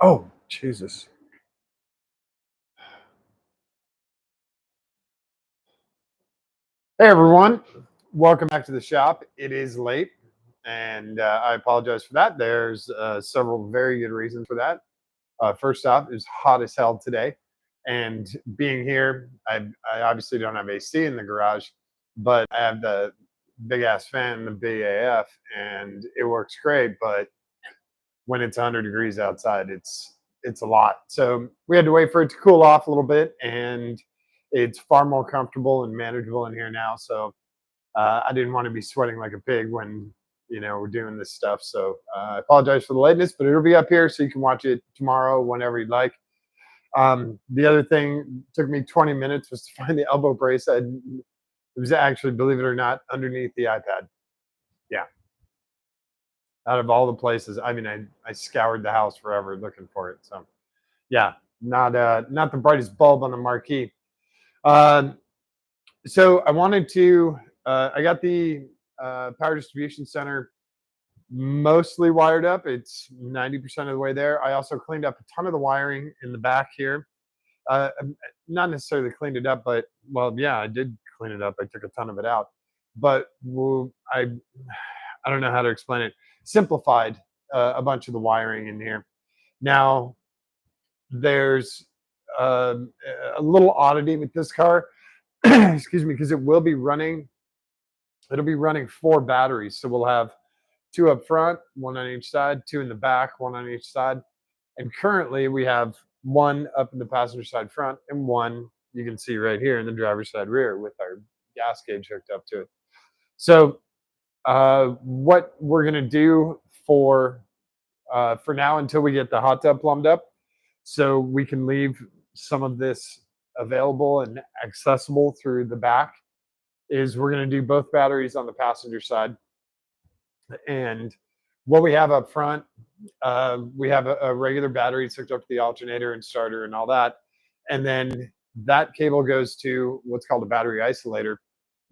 Oh, Jesus. Hey, everyone. Welcome back to the shop. It is late, and I apologize for that. There's several very good reasons for that. First off, it's hot as hell today, and being here, I obviously don't have AC in the garage, but I have the big ass fan, the BAF, and it works great. But when it's 100 degrees outside, it's a lot. So we had to wait for it to cool off a little bit, and it's far more comfortable and manageable in here now. So I didn't want to be sweating like a pig when we're doing this stuff. So I apologize for the lateness, but it'll be up here so you can watch it tomorrow whenever you'd like. The other thing took me 20 minutes was to find the elbow brace. It was actually, believe it or not, underneath the iPad. Yeah, out of all the places, I mean, I scoured the house forever looking for it. So yeah, not the brightest bulb on the marquee. Uh, so I wanted to. I got the power distribution center mostly wired up. It's 90% of the way there. I also cleaned up a ton of the wiring in the back here. Not necessarily cleaned it up, but well, yeah, I did clean it up. I took a ton of it out, but I don't know how to explain it. Simplified a bunch of the wiring in here. Now there's uh, a little oddity with this car. Excuse me, because it will be running. It'll be running 4 batteries, so we'll have 2 up front, 1 on each side, 2 in the back, 1 on each side. And currently we have 1 up in the passenger side front and 1 you can see right here in the driver's side rear with our gas gauge hooked up to it. So what we're gonna do for now until we get the hot tub plumbed up, so we can leave some of this available and accessible through the back, is we're gonna do both batteries on the passenger side. And what we have up front, we have a regular battery hooked up to the alternator and starter and all that. And then that cable goes to what's called a battery isolator.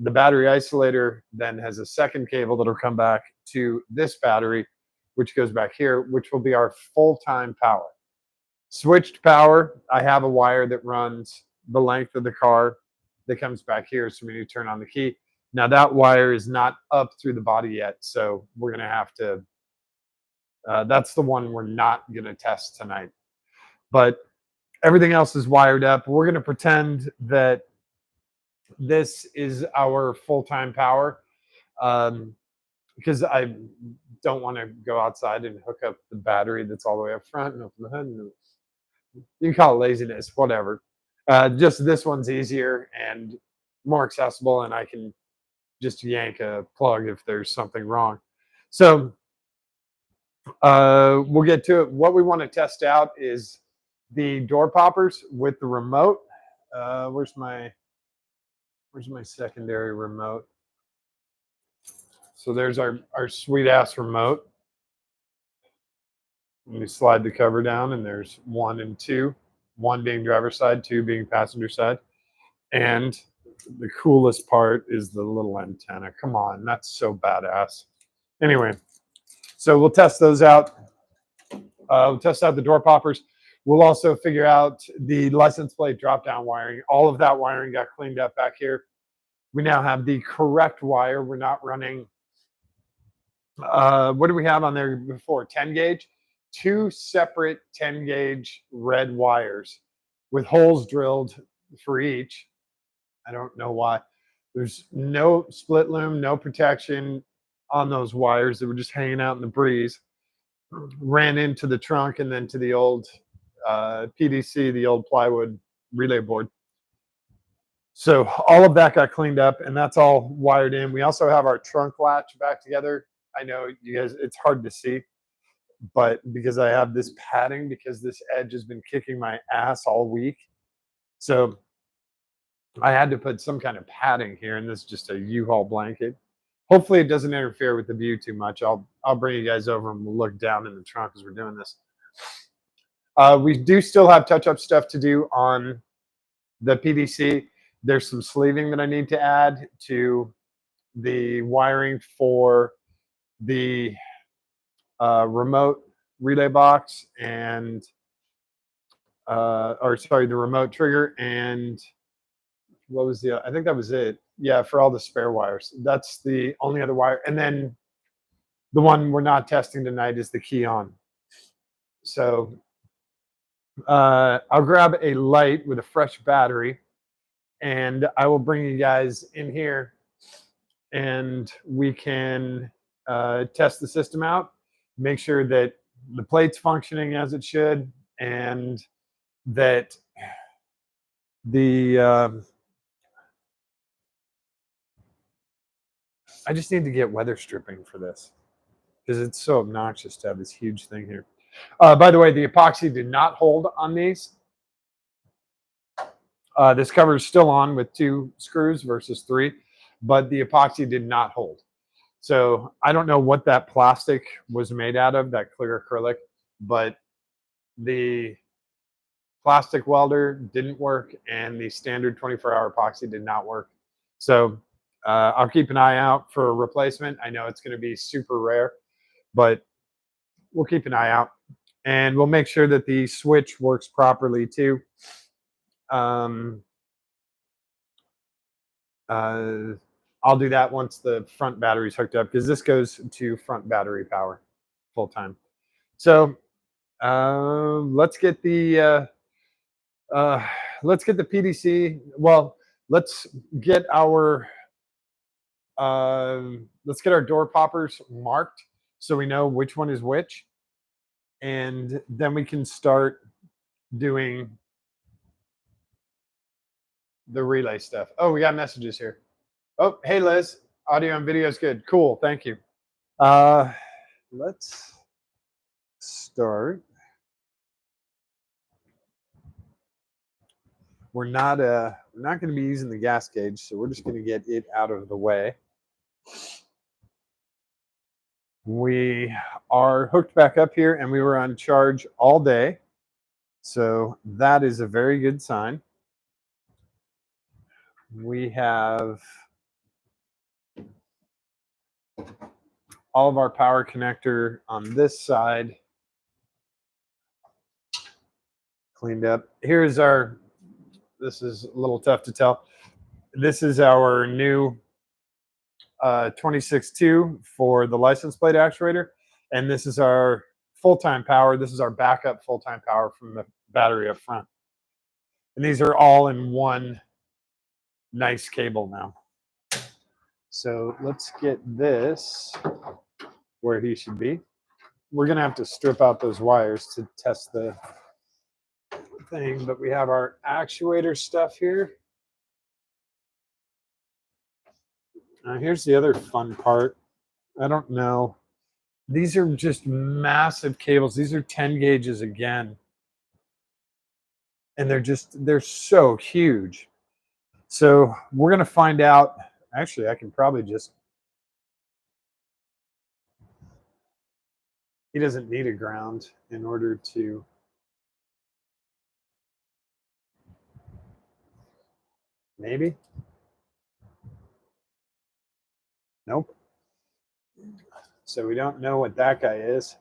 The battery isolator then has a second cable that'll come back to this battery, which goes back here, which will be our full-time power. Switched power, I have a wire that runs the length of the car that comes back here. So when you turn on the key, now that wire is not up through the body yet. So we're going to have to, that's the one we're not going to test tonight. But everything else is wired up. We're going to pretend that this is our full-time power, because I don't want to go outside and hook up the battery that's all the way up front and open the hood. And you can call it laziness, whatever. Just this one's easier and more accessible, and I can just yank a plug if there's something wrong. So we'll get to it. What we want to test out is the door poppers with the remote. Where's my secondary remote? So there's our sweet ass remote. Let me slide the cover down, and there's 1 and 2. 1 being driver's side, 2 being passenger side. And the coolest part is the little antenna. Come on, that's so badass. Anyway, so we'll test those out. We'll test out the door poppers. We'll also figure out the license plate drop-down wiring. All of that wiring got cleaned up back here. We now have the correct wire. We're not running, what do we have on there before? 10 gauge? 2 separate 10 gauge red wires with holes drilled for each. I don't know why. There's no split loom, no protection on those wires. They were just hanging out in the breeze. Ran into the trunk and then to the old PDC, the old plywood relay board. So all of that got cleaned up, and that's all wired in. We also have our trunk latch back together. I know you guys, it's hard to see, but because I have this padding, because this edge has been kicking my ass all week. So I had to put some kind of padding here, and this is just a U-Haul blanket. Hopefully it doesn't interfere with the view too much. I'll bring you guys over and we'll look down in the trunk as we're doing this. We do still have touch-up stuff to do on the PDC. There's some sleeving that I need to add to the wiring for the remote relay box and or sorry, the remote trigger, and what was the? I think that was it. Yeah, for all the spare wires. That's the only other wire. And then the one we're not testing tonight is the key on. So I'll grab a light with a fresh battery, and I will bring you guys in here, and we can test the system out, make sure that the plate's functioning as it should, and that the I just need to get weather stripping for this because it's so obnoxious to have this huge thing here. By the way, the epoxy did not hold on these. This cover is still on with 2 screws versus 3, but the epoxy did not hold. So I don't know what that plastic was made out of, that clear acrylic, but the plastic welder didn't work and the standard 24-hour epoxy did not work. So I'll keep an eye out for a replacement. I know it's going to be super rare, but we'll keep an eye out, and we'll make sure that the switch works properly too. I'll do that once the front battery's hooked up, because this goes to front battery power full time. So let's get the PDC. Well, let's get our door poppers marked so we know which one is which, and then we can start doing the relay stuff. Oh, we got messages here. Oh, hey Liz, audio and video is good. Cool, thank you. Let's start. We're not going to be using the gas gauge, so we're just going to get it out of the way. We are hooked back up here, and we were on charge all day, so that is a very good sign. We have all of our power connector on this side cleaned up. Here's our, this is a little tough to tell. This is our new 26.2 for the license plate actuator, and this is our full-time power. This is our backup full-time power from the battery up front. And these are all in one nice cable now. So let's get this where he should be. We're going to have to strip out those wires to test the thing, but we have our actuator stuff here. Here's the other fun part. I don't know. These are just massive cables. These are 10 gauges again. And they're so huge. So we're going to find out. Actually, I can probably just, he doesn't need a ground in order to, maybe. Nope. So we don't know what that guy is.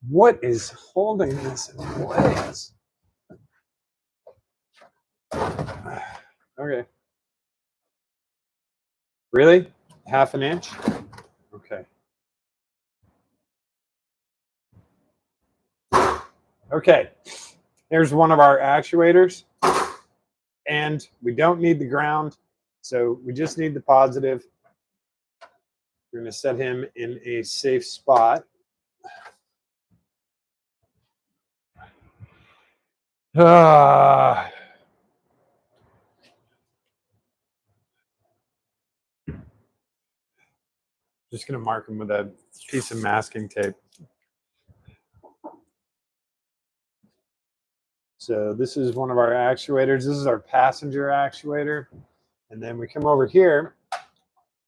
What is holding this in place? Okay. Really? Half an inch? Okay. Okay. Here's one of our actuators. And we don't need the ground, so we just need the positive. We're going to set him in a safe spot. Just going to mark him with a piece of masking tape. So this is one of our actuators. This is our passenger actuator. And then we come over here.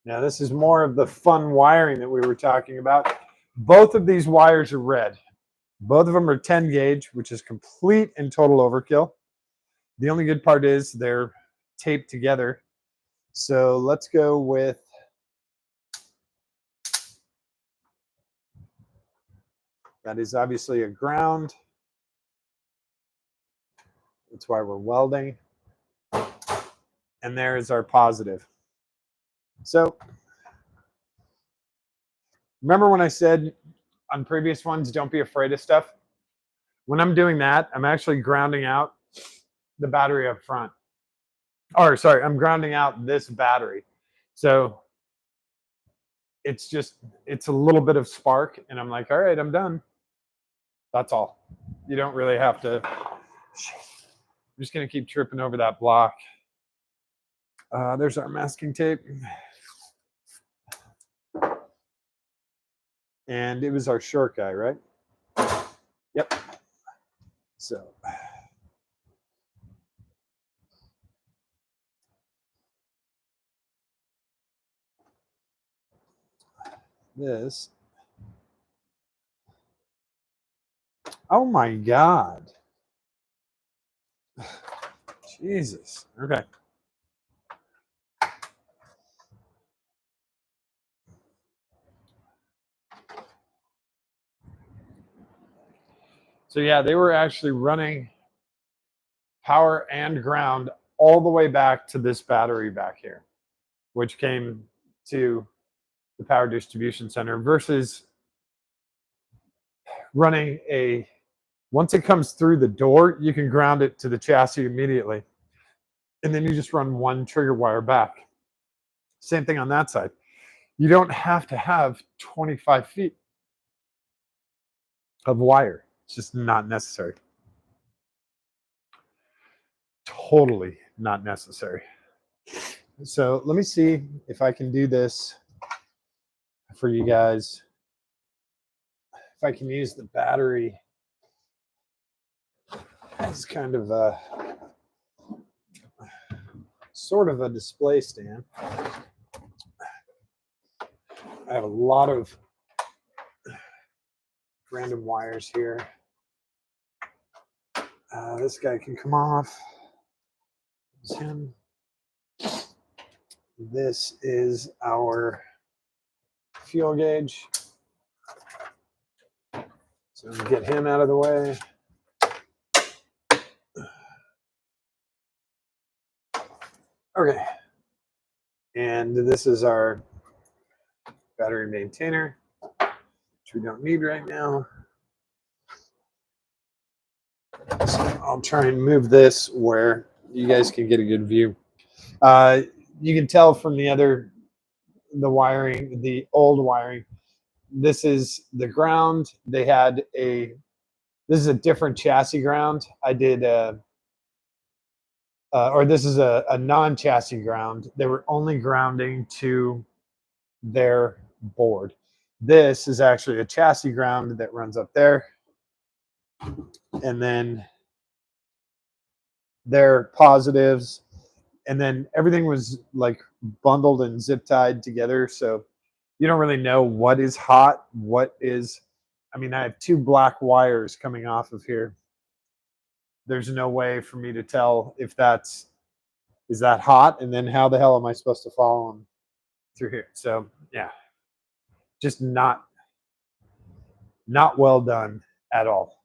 Now this is more of the fun wiring that we were talking about. Both of these wires are red. Both of them are 10 gauge, which is complete and total overkill. The only good part is they're taped together. So let's go with That is obviously a ground. That's why we're welding. And there is our positive. So remember when I said on previous ones, don't be afraid of stuff? When I'm doing that, I'm actually grounding out the battery up front. Or sorry, I'm grounding out this battery. So it's a little bit of spark, and I'm like, all right, I'm done. That's all. You don't really have to. I'm just gonna keep tripping over that block. There's our masking tape. And it was our short guy, right? Yep. So this. Oh my God. Jesus. Okay. So yeah, they were actually running power and ground all the way back to this battery back here, which came to the power distribution center versus running once it comes through the door, you can ground it to the chassis immediately. And then you just run one trigger wire back. Same thing on that side. You don't have to have 25 feet of wire. It's just not necessary. Totally not necessary. So let me see if I can do this for you guys. If I can use the battery as kind of a sort of a display stand. I have a lot of random wires here. This guy can come off. This is him. This is our fuel gauge. So get him out of the way. Okay. And this is our battery maintainer, which we don't need right now. So I'll try and move this where you guys can get a good view. You can tell from the wiring, the old wiring, this is the ground. They had this is a different chassis ground. I did, or this is a non-chassis ground. They were only grounding to their board. This is actually a chassis ground that runs up there. And then their positives. And then everything was like bundled and zip tied together. So you don't really know what is hot, what is. I mean, I have two black wires coming off of here. There's no way for me to tell if is that hot, and then how the hell am I supposed to follow them through here? So yeah, just not well done at all.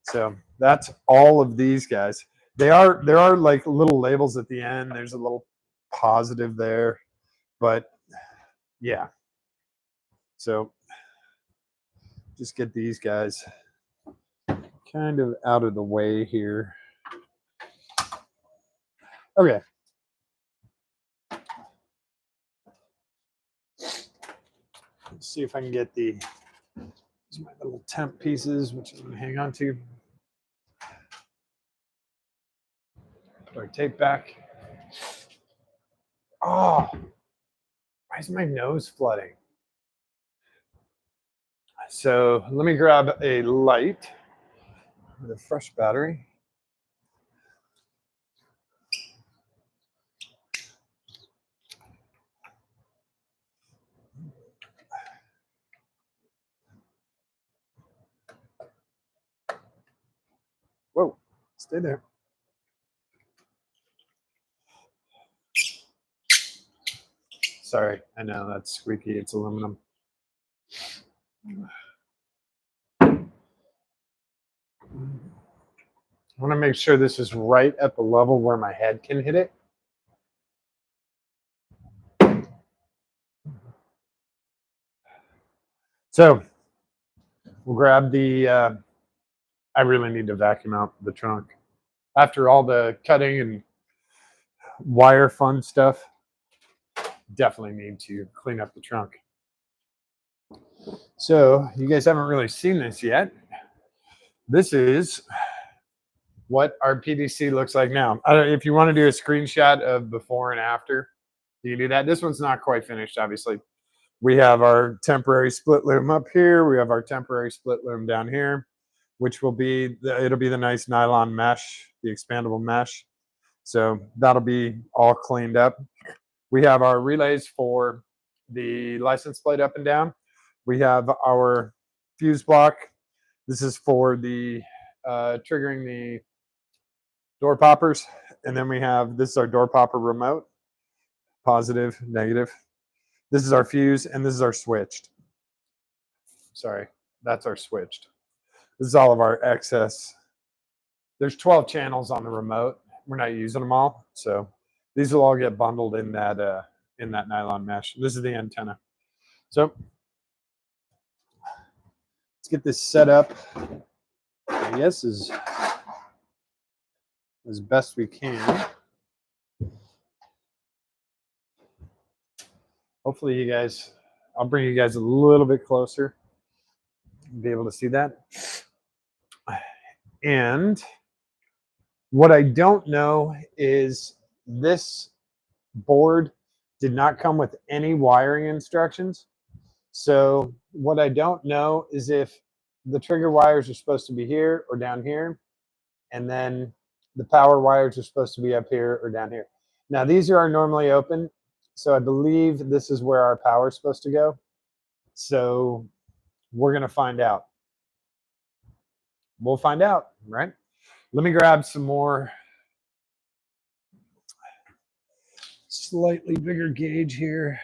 So that's all of these guys. There are like little labels at the end. There's a little positive there, but yeah. So just get these guys kind of out of the way here. Okay. Let's see if I can get these my little temp pieces, which I'm going to hang on to. Put our tape back. Oh, why is my nose flooding? So let me grab a light with a fresh battery. Whoa, stay there. Sorry, I know that's squeaky. It's aluminum. I want to make sure this is right at the level where my head can hit it. So we'll grab the, I really need to vacuum out the trunk. After all the cutting and wire fun stuff, definitely need to clean up the trunk. So you guys haven't really seen this yet. This is what our PDC looks like now. If you want to do a screenshot of before and after, you can do that. This one's not quite finished, obviously. We have our temporary split loom up here. We have our temporary split loom down here, which will be, it'll be the nice nylon mesh, the expandable mesh. So that'll be all cleaned up. We have our relays for the license plate up and down. We have our fuse block. This is for the triggering the door poppers. And then we have, this is our door popper remote, positive, negative. This is our fuse, and this is our switched. Sorry, that's our switched. This is all of our excess. There's 12 channels on the remote. We're not using them all, so these will all get bundled in that nylon mesh. This is the antenna. So let's get this set up, I guess, as best we can. Hopefully you guys, I'll bring you guys a little bit closer, be able to see that. And what I don't know is this board did not come with any wiring instructions. So what I don't know is if the trigger wires are supposed to be here or down here, and then the power wires are supposed to be up here or down here. Now these are normally open, so I believe this is where our power is supposed to go. So we're gonna find out. We'll find out, right? Let me grab some more slightly bigger gauge here.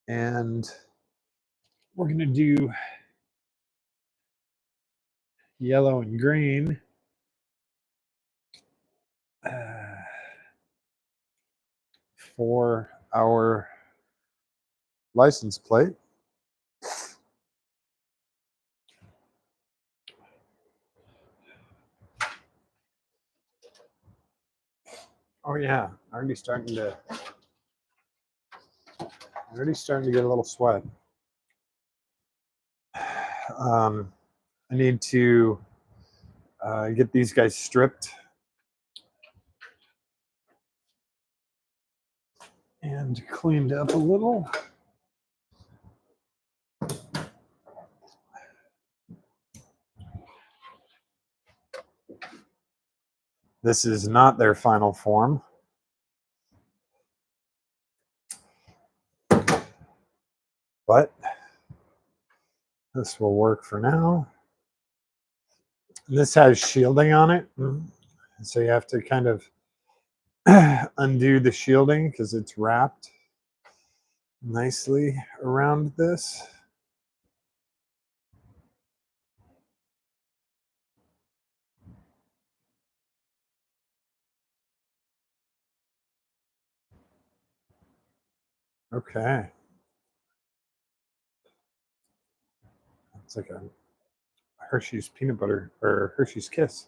And we're gonna do yellow and green. For our license plate. Oh yeah, already starting to get a little sweat. I need to get these guys stripped and cleaned up a little. This is not their final form. But this will work for now. This has shielding on it. So you have to kind of undo the shielding because it's wrapped nicely around this. Okay. It's like a Hershey's peanut butter or Hershey's Kiss.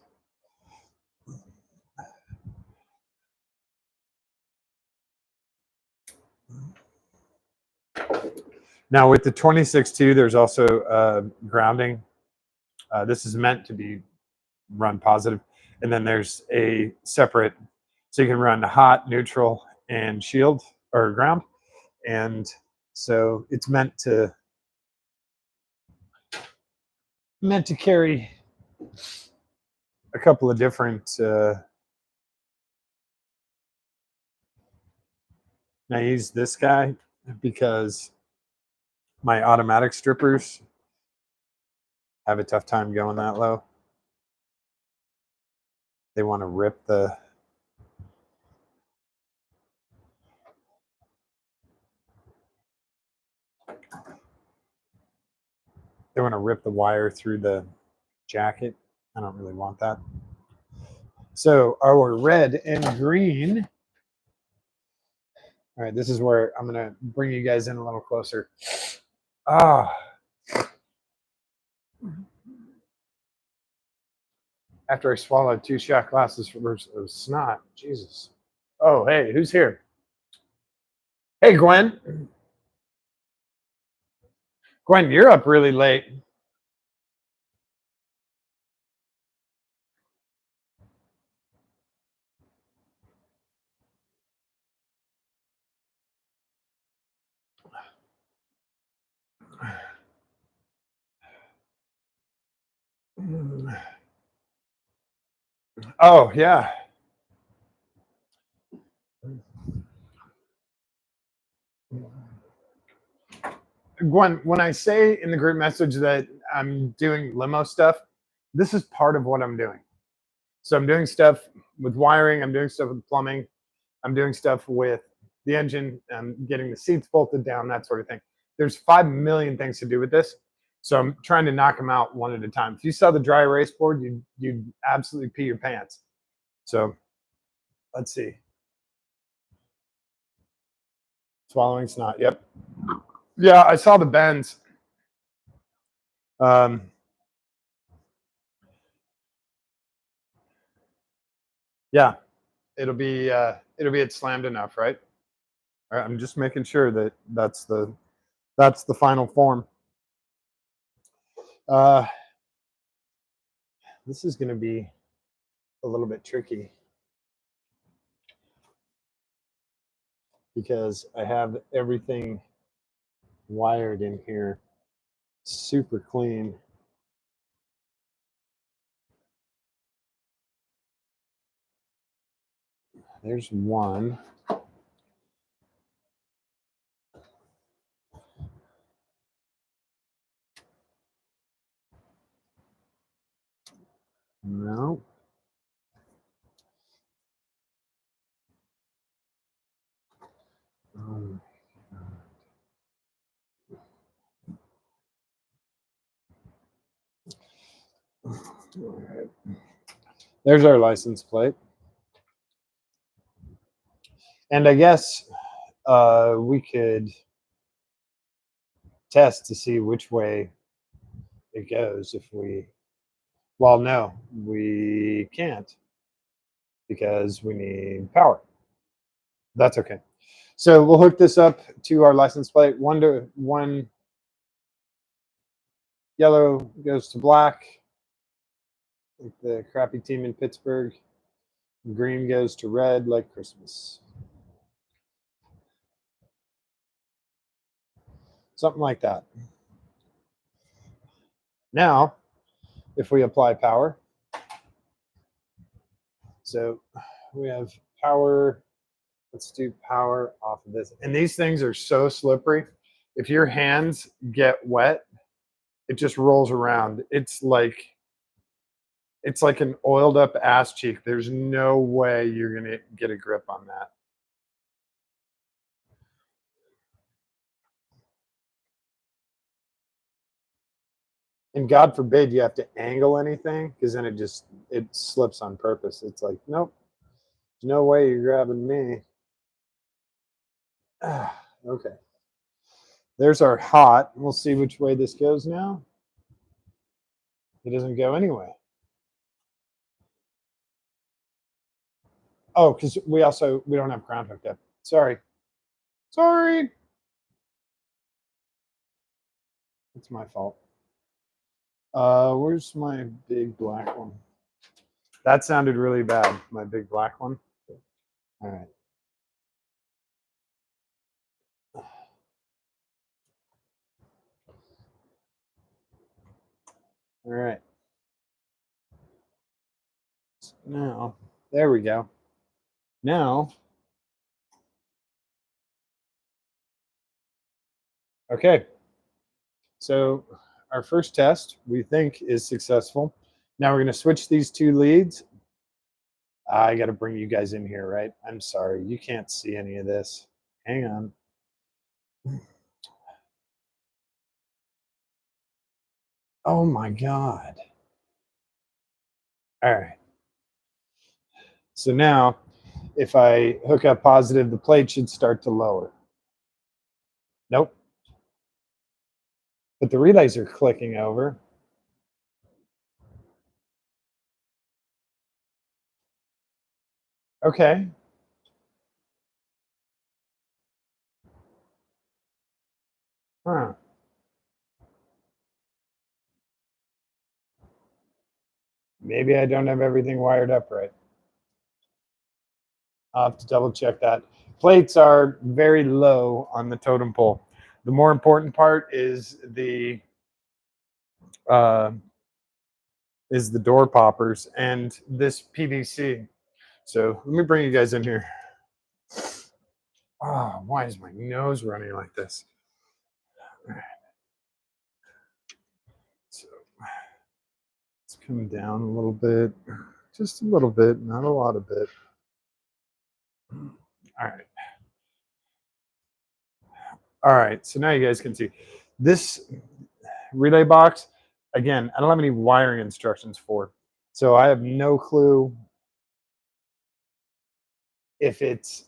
Now with the 26.2, there's also grounding. This is meant to be run positive. And then there's a separate, so you can run hot, neutral, and shield or ground. And so it's meant to carry a couple of different I use this guy because my automatic strippers have a tough time going that low. They want to rip the They want to rip the wire through the jacket. I don't really want that. So our red and green. All right, this is where I'm going to bring you guys in a little closer. Ah. After I swallowed 2 shot glasses of snot. Jesus. Oh, hey, who's here? Hey, Gwen. Gwen, you're up really late. Oh, yeah. Gwen, when I say in the group message that I'm doing limo stuff, this is part of what I'm doing. So I'm doing stuff with wiring, I'm doing stuff with plumbing, I'm doing stuff with the engine, I'm getting the seats bolted down, that sort of thing. There's 5 million things to do with this. So I'm trying to knock them out one at a time. If you saw the dry erase board, you'd absolutely pee your pants. So let's see. Swallowing snot. Yep. Yeah, I saw the bends. Yeah, it'll be it slammed enough, right? All right, I'm just making sure that that's the final form. Uh, this is going to be a little bit tricky because I have everything wired in here super clean. There's one. No. All right. There's our license plate. And I guess we could test to see which way it goes if we, well, no, we can't because we need power. That's okay. So we'll hook this up to our license plate. One yellow goes to black, like the crappy team in Pittsburgh. Green goes to red, like Christmas. Something like that. Now, if we apply power, so we have power. Let's do power off of this. And these things are so slippery. If your hands get wet, it just rolls around. It's like an oiled up ass cheek. There's no way you're gonna get a grip on that. And God forbid you have to angle anything because then it slips on purpose. It's like, nope, there's no way you're grabbing me. Okay. There's our hot. We'll see which way this goes now. It doesn't go anyway. Oh, because we don't have ground hooked up. Sorry. It's my fault. Where's my big black one? That sounded really bad. My big black one. All right. All right. So now, there we go. Now, okay. So our first test we think is successful. Now we're going to switch these 2 leads. I got to bring you guys in here, right? I'm sorry. You can't see any of this. Hang on. Oh my God. All right. So now if I hook up positive, the plate should start to lower. Nope. But the relays are clicking over. Okay. Huh. Maybe I don't have everything wired up right. I'll have to double check that. Plates are very low on the totem pole. The more important part uh, is the door poppers and this PDC. So let me bring you guys in here. Oh, why is my nose running like this? All right. So let's come down a little bit, just a little bit, not a lot of bit. All right. All right. So now you guys can see this relay box. Again, I don't have any wiring instructions for. So I have no clue if it's,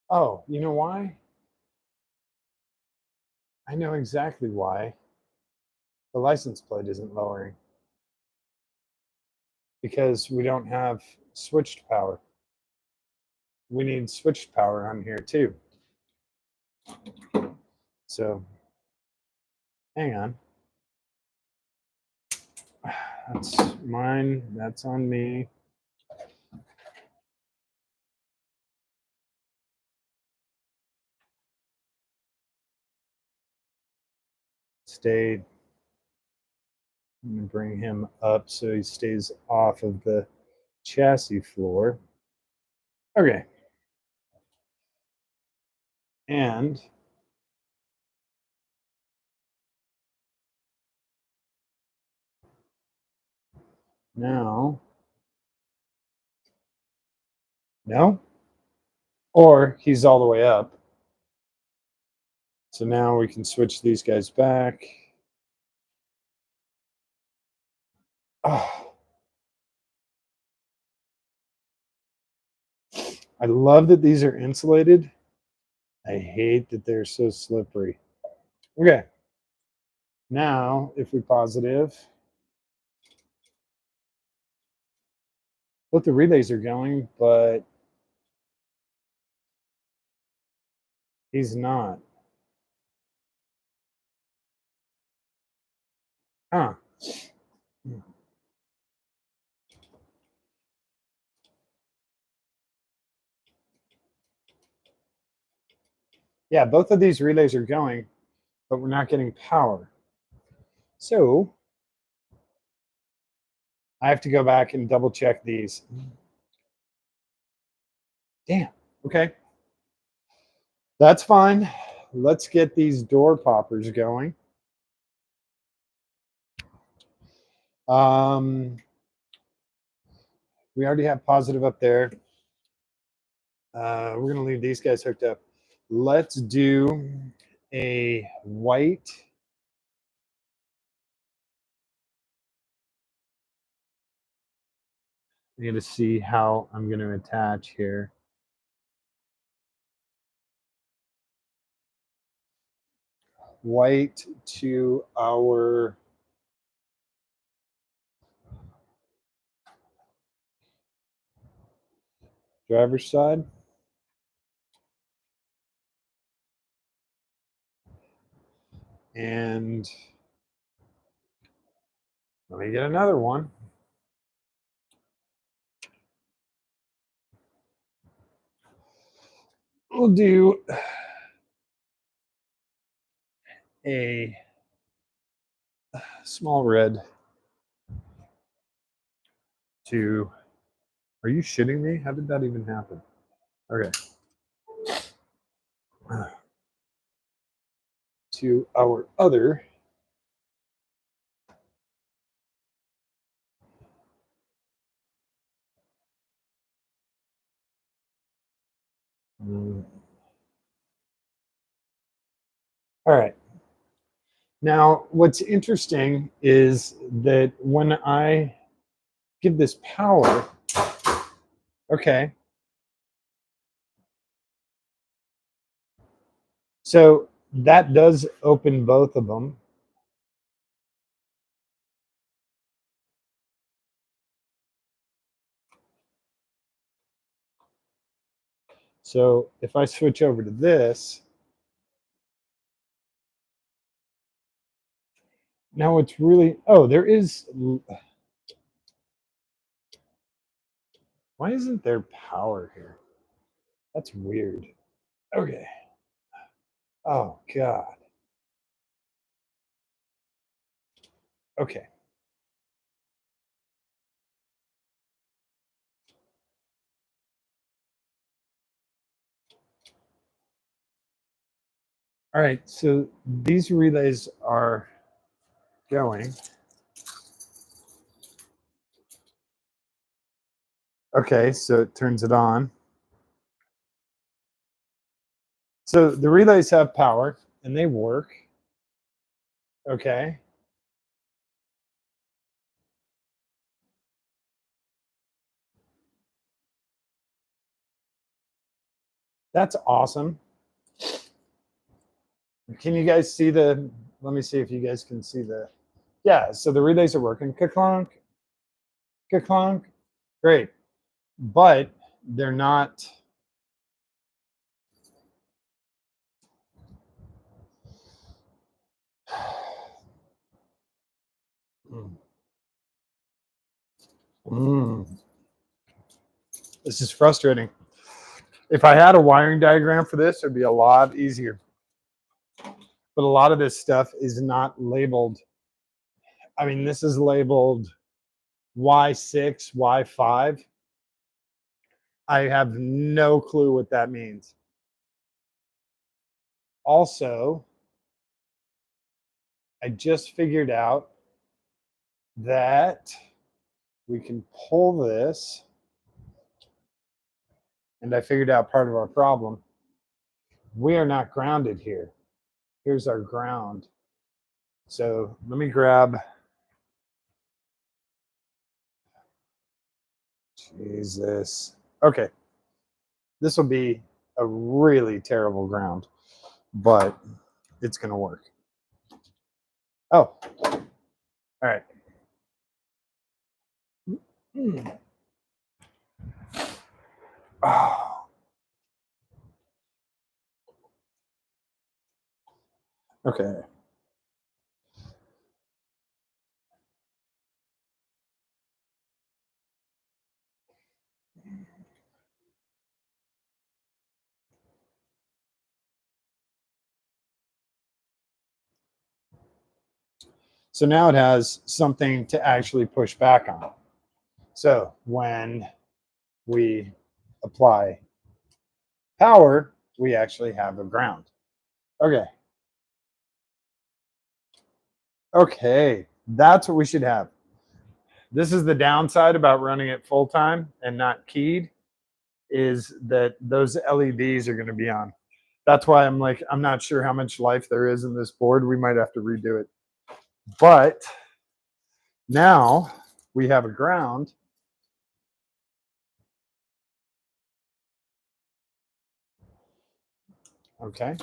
oh, you know why? I know exactly why. The license plate isn't lowering because we don't have switched power. We need switched power on here too. So hang on. That's mine. That's on me. Stayed. I'm going to bring him up so he stays off of the chassis floor. Okay. And now, no? Or he's all the way up. So now we can switch these guys back. Oh, I love that these are insulated. I hate that they're so slippery. Okay. Now, if we positive, both the relays are going, but he's not. Huh. Yeah, both of these relays are going, but we're not getting power. So I have to go back and double check these. Damn. Okay. That's fine. Let's get these door poppers going. We already have positive up there. We're going to leave these guys hooked up. Let's do a white. I'm going to see how I'm going to attach here. White to our driver's side. And let me get another one. We'll do a small red to, are you shitting me? How did that even happen? Okay. To our other all right. Now, what's interesting is that when I give this power, okay, so that does open both of them. So if I switch over to this, now it's really, oh, there is, why isn't there power here? That's weird. Okay. Oh, God. Okay. All right. So these relays are going. Okay. So it turns it on. So the relays have power and they work. Okay. That's awesome. Can you guys see the, let me see if you guys can see the, yeah. So the relays are working. Ka-clonk, ka-clonk. Great. But they're not. Mm. This is frustrating. If I had a wiring diagram for this, it'd be a lot easier. But a lot of this stuff is not labeled. I mean, this is labeled Y6, Y5. I have no clue what that means. Also, I just figured out that we can pull this, and I figured out part of our problem. We are not grounded here. Here's our ground. So let me grab, Jesus. Okay, this will be a really terrible ground, but it's going to work. Oh, all right. Oh, okay. So now it has something to actually push back on. So when we apply power, we actually have a ground. Okay. Okay. That's what we should have. This is the downside about running it full time and not keyed, is that those LEDs are going to be on. That's why I'm like, I'm not sure how much life there is in this board. We might have to redo it. But now we have a ground. Okay.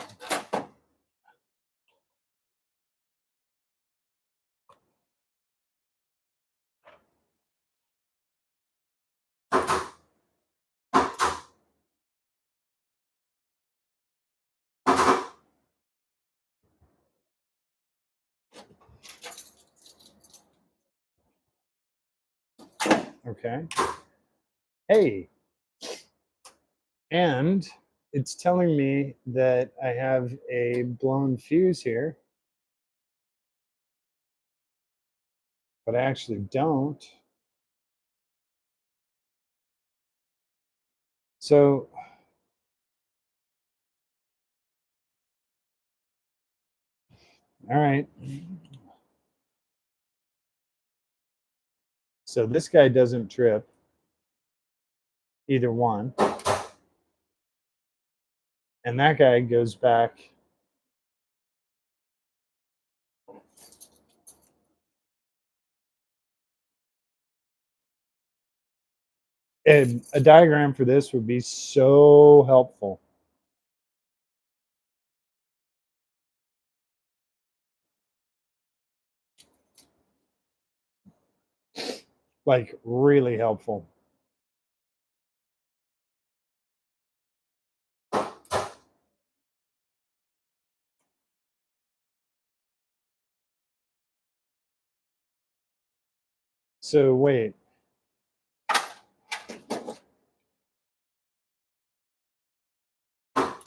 Okay. Hey. And it's telling me that I have a blown fuse here, but I actually don't. So, all right. So this guy doesn't trip, either one. And that guy goes back. a diagram for this would be so helpful. Like really helpful. So wait. Let's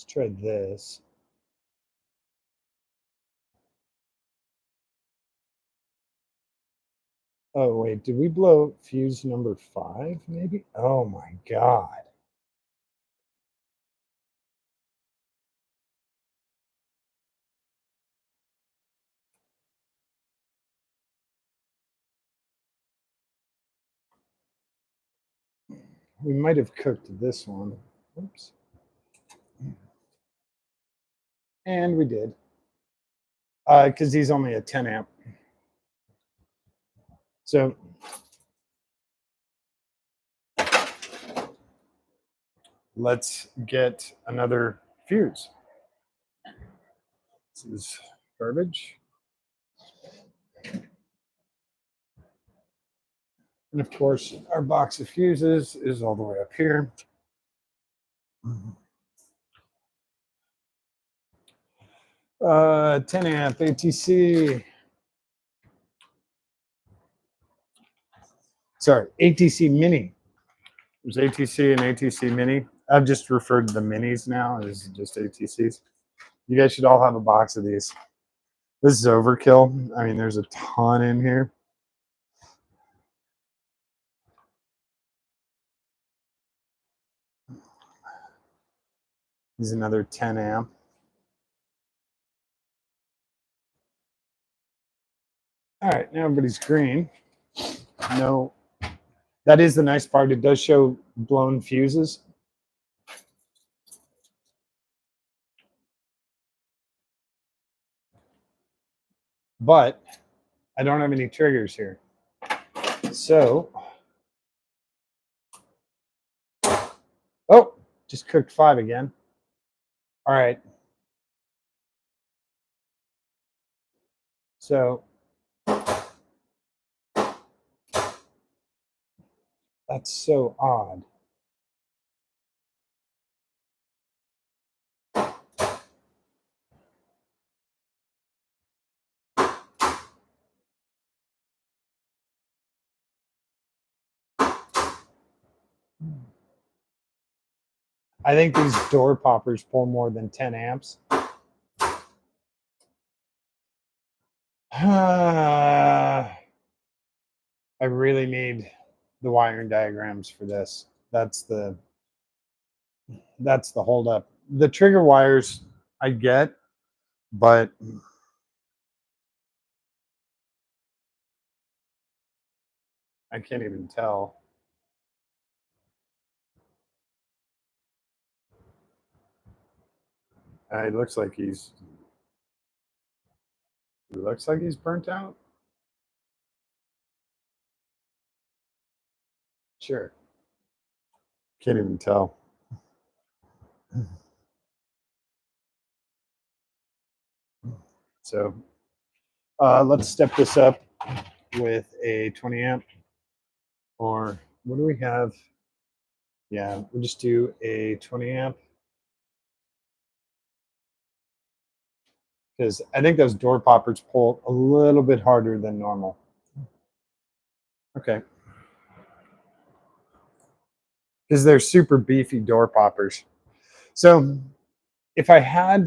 try this. Oh wait, did we blow fuse number 5 maybe? Oh my god. We might have cooked this one. Oops. And we did. Because he's only a 10 amp. So let's get another fuse. This is garbage. And of course, our box of fuses is all the way up here. 10 amp ATC. Sorry, ATC Mini. There's ATC and ATC Mini. I've just referred to the minis now as just ATCs. You guys should all have a box of these. This is overkill. I mean, there's a ton in here. Here's another 10 amp. All right, now everybody's green. No, that is the nice part. It does show blown fuses. But I don't have any triggers here. So, oh, just cooked 5 again. All right. So that's so odd. I think these door poppers pull more than 10 amps. I really need the wiring diagrams for this. That's the holdup. The trigger wires I get, but I can't even tell. It looks like he's burnt out. Sure. Can't even tell. So let's step this up with a 20 amp, or what do we have? Yeah, we'll just do a 20 amp, because I think those door poppers pull a little bit harder than normal. Okay. Because they're super beefy door poppers. So if I had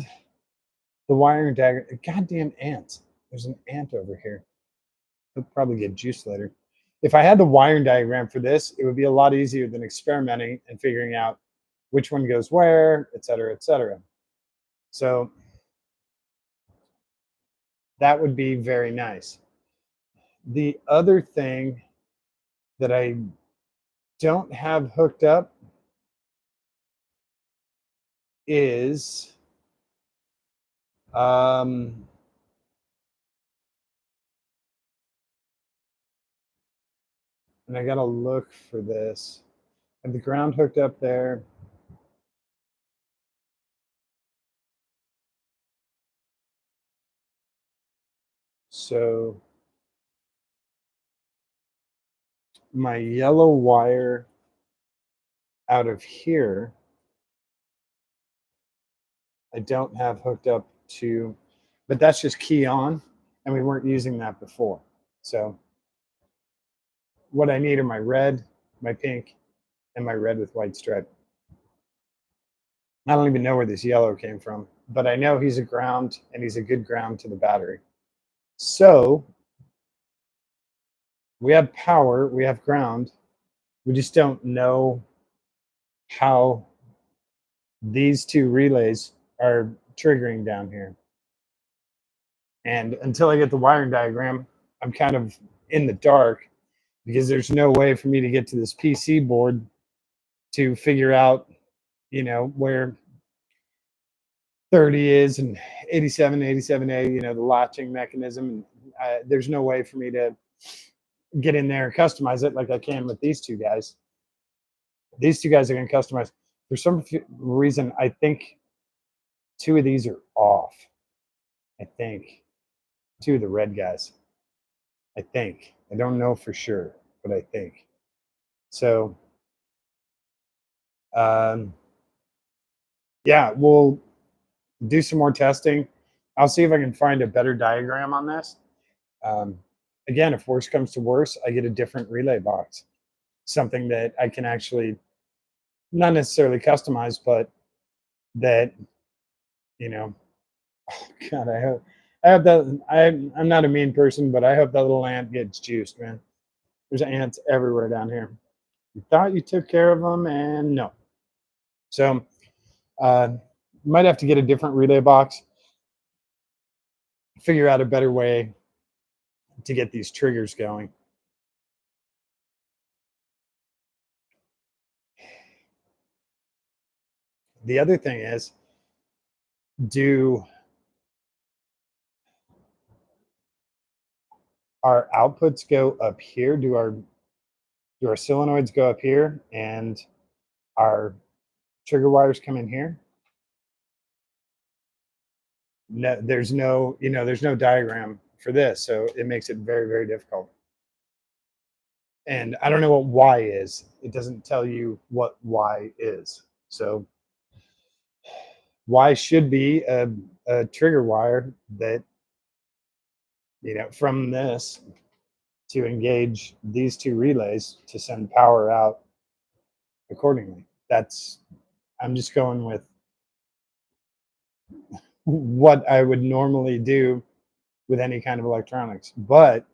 the wiring diagram, goddamn ants. There's an ant over here. He'll probably get juice later. If I had the wiring diagram for this, it would be a lot easier than experimenting and figuring out which one goes where, et cetera, et cetera. So that would be very nice. The other thing that I don't have hooked up is And I got to look for this. Have the ground hooked up there? So my yellow wire out of here, I don't have hooked up to, but that's just key on, and we weren't using that before. So what I need are my red, my pink, and my red with white stripe. I don't even know where this yellow came from, but I know he's a ground and he's a good ground to the battery. So we have power, we have ground. We just don't know how these two relays are triggering down here. And until I get the wiring diagram, I'm kind of in the dark because there's no way for me to get to this PC board to figure out, where 30 is and 87, 87A, the latching mechanism. There's no way for me to get in there and customize it like I can with these two guys. These two guys are going to customize. For some reason, I think two of these are off. I think two of the red guys. I think. I don't know for sure, but I think. So, yeah, we'll do some more testing. I'll see if I can find a better diagram on this. Again, if worse comes to worse, I get a different relay box, something that I can actually not necessarily customize, but that, oh God, I hope that I'm not a mean person, but I hope that little ant gets juiced, man. There's ants everywhere down here. You thought you took care of them, and no. So, might have to get a different relay box, figure out a better way to get these triggers going. The other thing is, do our outputs go up here? Do our solenoids go up here and our trigger wires come in here? No, there's no, there's no diagram for this, so it makes it very, very difficult. And I don't know what Y is. It doesn't tell you what Y is. So Y should be a trigger wire that, from this to engage these two relays to send power out accordingly. I'm just going with what I would normally do with any kind of electronics. But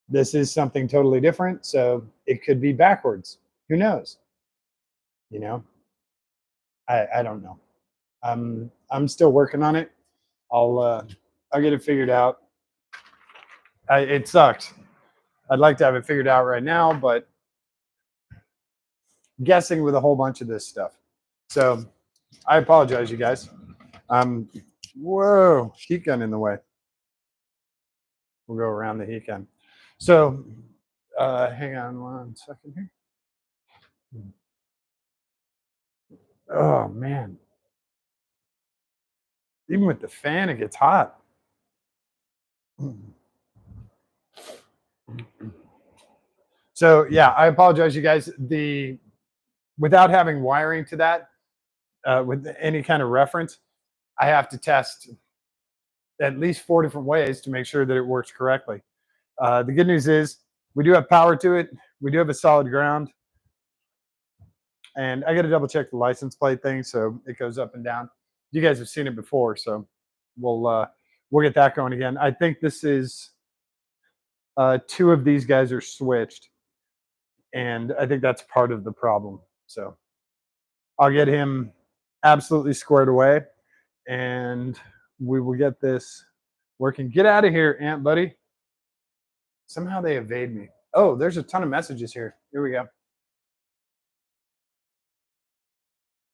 this is something totally different, so it could be backwards. Who knows? I don't know. I'm still working on it. I'll get it figured out. It sucks. I'd like to have it figured out right now, but guessing with a whole bunch of this stuff. So I apologize, you guys. Whoa, heat gun in the way. We'll go around the heat gun. So hang on one second here. Oh man. Even with the fan, it gets hot. So yeah, I apologize, you guys. Without having wiring to that, with any kind of reference, I have to test at least 4 different ways to make sure that it works correctly. The good news is we do have power to it. We do have a solid ground. And I got to double check the license plate thing so it goes up and down. You guys have seen it before, so we'll get that going again. I think this is 2 of these guys are switched, and I think that's part of the problem. So I'll get him absolutely squared away, and we will get this working. Get out of here, Ant Buddy. Somehow they evade me. Oh, there's a ton of messages here. Here we go.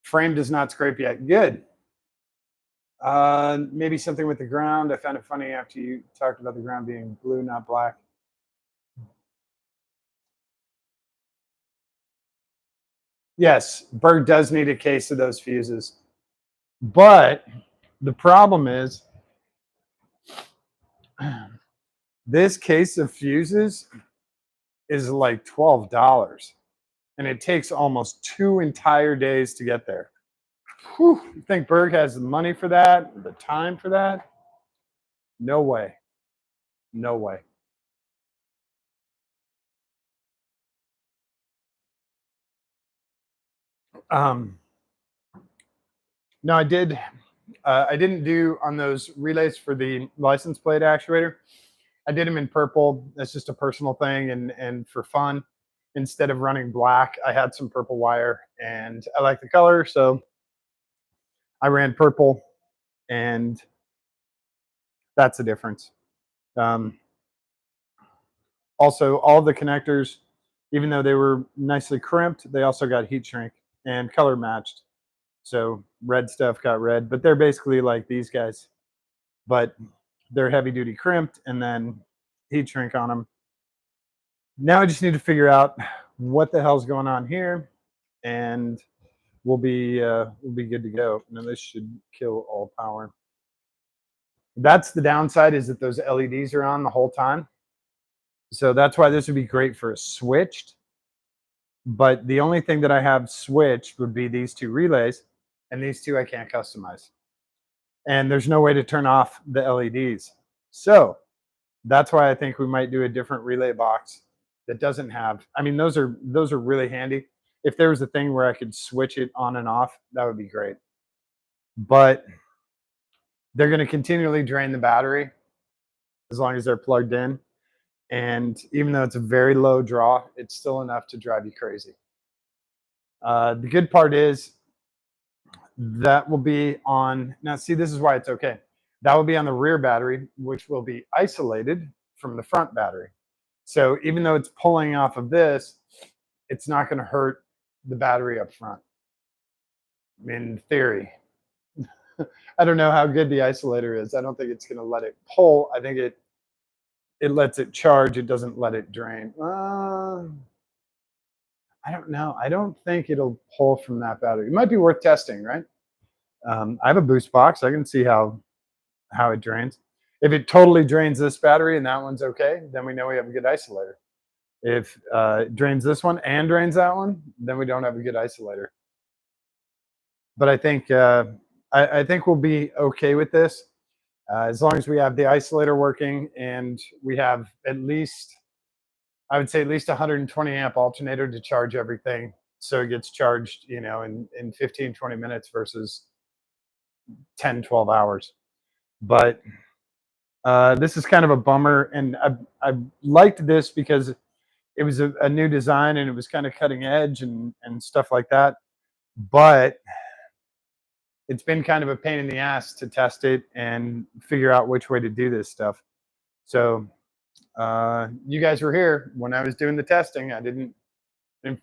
Frame does not scrape yet. Good. Maybe something with the ground. I found it funny after you talked about the ground being blue, not black. Yes, Berg does need a case of those fuses. But the problem is this case of fuses is like $12 and it takes almost 2 entire days to get there. Whew, you think Berg has the money for that, the time for that? No way. No way. Um, no, I did. I didn't do on those relays for the license plate actuator. I did them in purple. That's just a personal thing and for fun. Instead of running black, I had some purple wire and I like the color, so I ran purple, and that's the difference. Um, Also, all the connectors, even though they were nicely crimped, they also got heat shrink and color matched. So red stuff got red, but they're basically like these guys, but they're heavy duty crimped and then heat shrink on them. Now I just need to figure out what the hell's going on here, and we'll be good to go. Now this should kill all power. That's the downside, is that those LEDs are on the whole time. So that's why this would be great for a switched. But the only thing that I have switched would be these two relays, and these two I can't customize. And there's no way to turn off the LEDs. So that's why I think we might do a different relay box that doesn't have. I mean, those are really handy. If there was a thing where I could switch it on and off, that would be great. But they're going to continually drain the battery as long as they're plugged in. And even though it's a very low draw, it's still enough to drive you crazy. The good part is that will be on, now see, this is why it's okay. That will be on the rear battery, which will be isolated from the front battery. So even though it's pulling off of this, it's not going to hurt the battery up front. In theory. I don't know how good the isolator is. I don't think it's going to let it pull. I think it lets it charge. It doesn't let it drain. I don't know. I don't think it'll pull from that battery. It might be worth testing, right? I have a boost box. I can see how it drains. If it totally drains this battery and that one's okay, then we know we have a good isolator. If it drains this one and drains that one, then we don't have a good isolator. But I think we'll be okay with this as long as we have the isolator working and we have at least, I would say at least 120 amp alternator to charge everything, so it gets charged, in 15, 20 minutes versus 10, 12 hours. But this is kind of a bummer, and I liked this because it was a new design and it was kind of cutting edge and stuff like that. But it's been kind of a pain in the ass to test it and figure out which way to do this stuff. So you guys were here when I was doing the testing. I didn't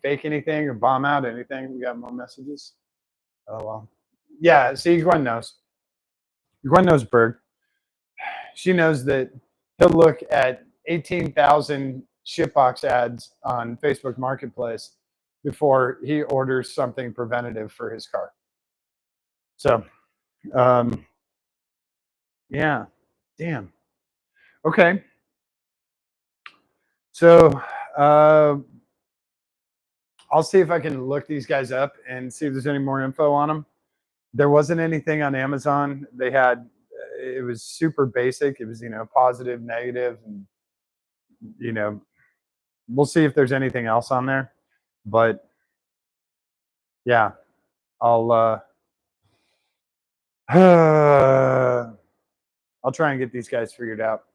fake anything or bomb out anything. We got more messages. Oh well. Yeah, see, Gwen knows. Gwen knows Berg. She knows that he'll look at 18,000 shipbox ads on Facebook Marketplace before he orders something preventative for his car. So, yeah, damn. Okay. So, I'll see if I can look these guys up and see if there's any more info on them. There wasn't anything on Amazon. They had, it was super basic. It was, positive, negative, and, we'll see if there's anything else on there. But yeah, I'll, I'll try and get these guys figured out.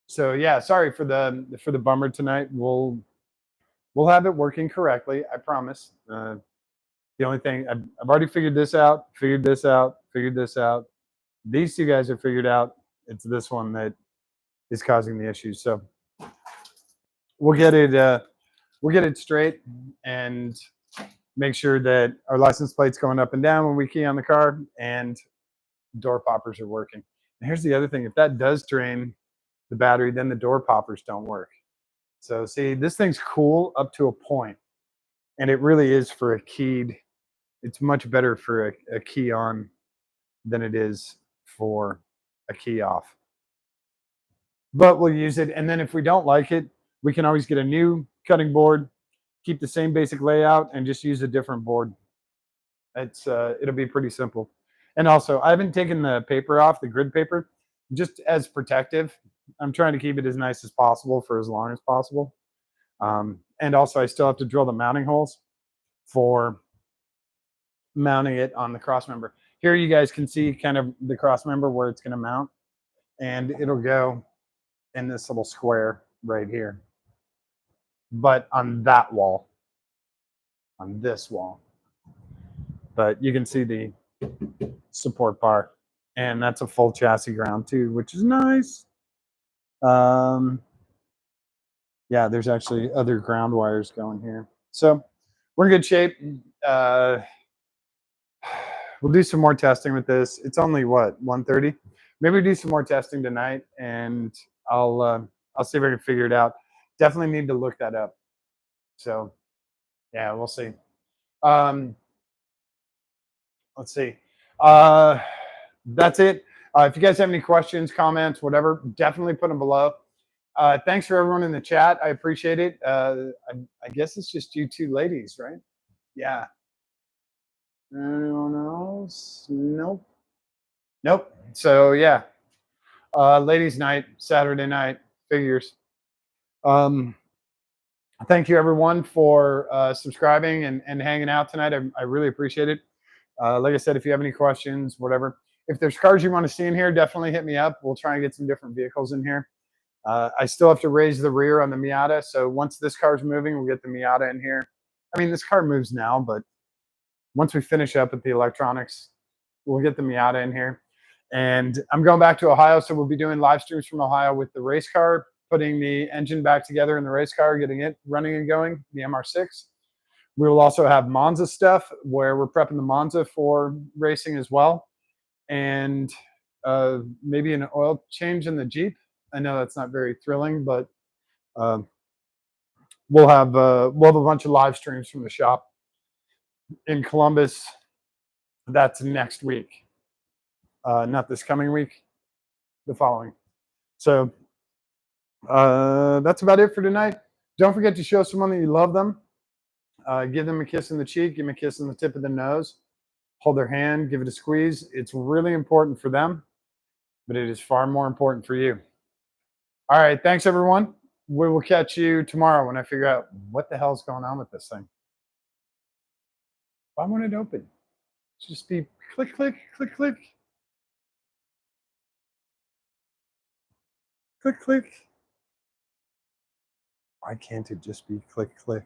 So yeah, sorry for the bummer tonight. We'll have it working correctly. I promise. The only thing I've already figured this out, figured this out, figured this out. These two guys are figured out. It's this one that is causing the issues. So we'll get it straight and make sure that our license plate's going up and down when we key on the car and door poppers are working. And here's the other thing: if that does drain the battery, then the door poppers don't work. So see, this thing's cool up to a point. And it really is for a keyed. It's much better for a key on than it is for a key off. But we'll use it, and then if we don't like it, we can always get a new cutting board, keep the same basic layout, and just use a different board. It'll be pretty simple. And also, I haven't taken the paper off, the grid paper, just as protective. I'm trying to keep it as nice as possible for as long as possible. And also, I still have to drill the mounting holes for mounting it on the cross member. Here you guys can see kind of the cross member where it's going to mount, and it'll go in this little square right here. But on that wall, on this wall. But you can see the support bar, and that's a full chassis ground too, which is nice. Yeah, there's actually other ground wires going here. So we're in good shape. We'll do some more testing with this. It's only what, 1:30? Maybe we do some more testing tonight, and I'll see if I can figure it out. Definitely need to look that up. So yeah, we'll see. Um, let's see. That's it. If you guys have any questions, comments, whatever, definitely put them below. Thanks for everyone in the chat. I appreciate it. I guess it's just you two ladies, right? Yeah. Anyone else? Nope. Nope. So yeah, ladies' night, Saturday night, figures. Thank you everyone for subscribing and hanging out tonight. I really appreciate it. Like I said, if you have any questions, whatever, if there's cars you want to see in here, definitely hit me up. We'll try and get some different vehicles in here. I still have to raise the rear on the Miata. So once this car's moving, we'll get the Miata in here. I mean, this car moves now, but once we finish up with the electronics, we'll get the Miata in here. And I'm going back to Ohio, so we'll be doing live streams from Ohio with the race car, putting the engine back together in the race car, getting it running and going, the MR6. We will also have Monza stuff where we're prepping the Monza for racing as well. And maybe an oil change in the Jeep. I know that's not very thrilling, but we'll have a bunch of live streams from the shop in Columbus. That's next week, not this coming week, the following. So that's about it for tonight. Don't forget to show someone that you love them. Give them a kiss in the cheek, give them a kiss on the tip of the nose, hold their hand, give it a squeeze. It's really important for them, but it is far more important for you. All right, thanks everyone. We will catch you tomorrow when I figure out what the hell's going on with this thing. Why won't it open? Just be click, click, click, click. Click, click. Why can't it just be click, click?